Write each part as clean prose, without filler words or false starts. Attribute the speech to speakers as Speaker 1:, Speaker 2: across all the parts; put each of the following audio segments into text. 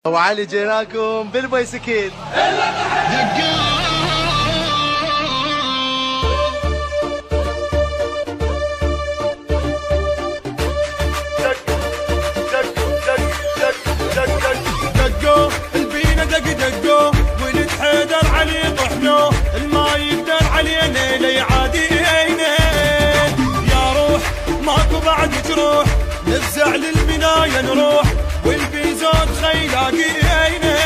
Speaker 1: وعلي جيناكم بالبايسكل.
Speaker 2: دقوا البينا دقوا ولد حيدر علي طحنو الما يقدر علينا لي عادينا يا روح ماكو بعد تروح نفزع للبناية نروح والبيزود خيلاقينا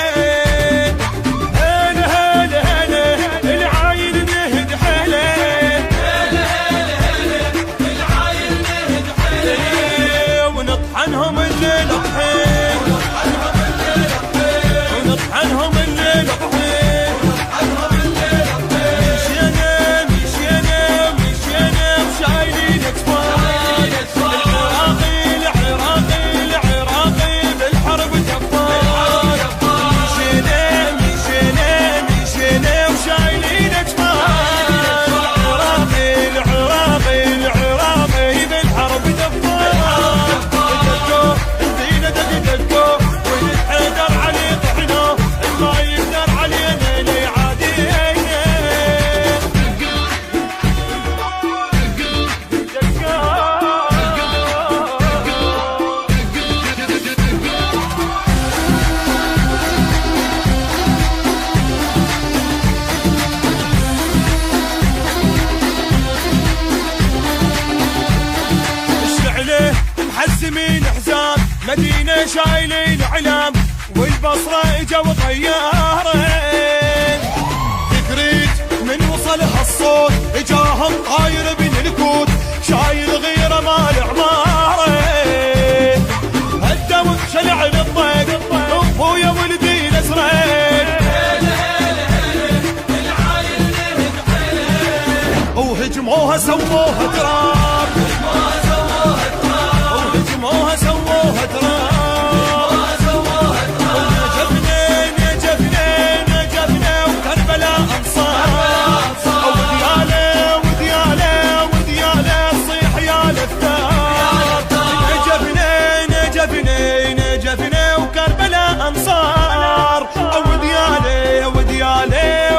Speaker 2: هلا هلا هلا العايل نهد حلا هلا هلا هلا العايل نهد حلا ونطحنهم الليل طحين ونطحنهم الليل طحين مشينا مشينا مشينا وشايلين اكفار العراقي العراقي بالحرب جبار مشينا مشينا مشينا وشايلين اكفار العراقي العراقي بالحرب جبار دقوا الدين دقوا ولد حيدر علي طحنو ما يقدر علينا لي عادينا الشعله محزمين حزام مدينة شايلين علام والبصرة اجوا طيارين تكريت من وصلها الصوت اجاهم طاير بين الكوت شايل غيره مال عمارين هدوا شلع للضيق ابويا ولدي الازرق وهجموها سووها تراب وهجموها سووها تراب نجفنا وكربلاء انصار ودياله صيح يا لفتار نجفنا وكربلاء انصار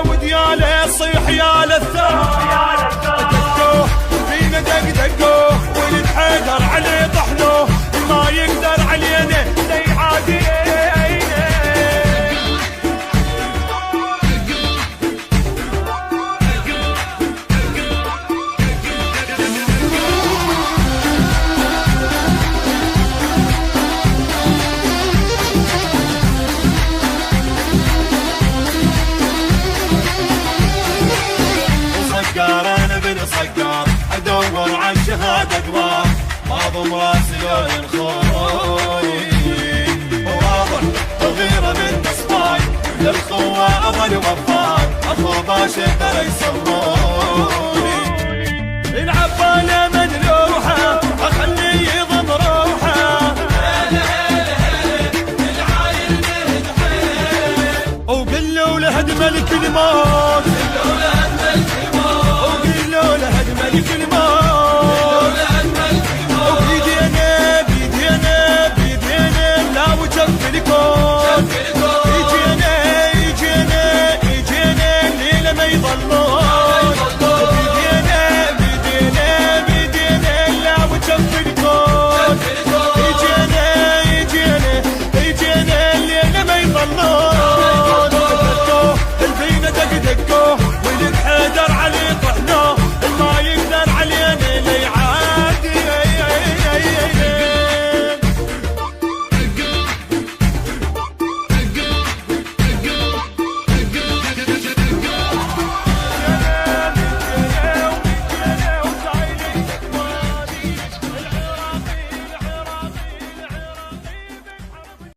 Speaker 2: ودياله صيح يا لفتار دقوا فينا دقوا ولد حيدر علي طحنو ما يقدر علينا لي عادينا انا بن صقار ادور عن شهاده ادوار معظم راسي لون الخوي وواضح وغيره من نصباي للخوه اظل وفاي اخو باشا ترى يسموني العبانه مدلوحه اخليه يضم روحه العايل نهد حيل وقلوا لهد ملك الموت ملك الموت بيدينا لا وجف الكون يجينا الليلة ما يضلون بيدينا لا وجف الكون يجينا الليلة ما يضلون دقوا البينا دقوا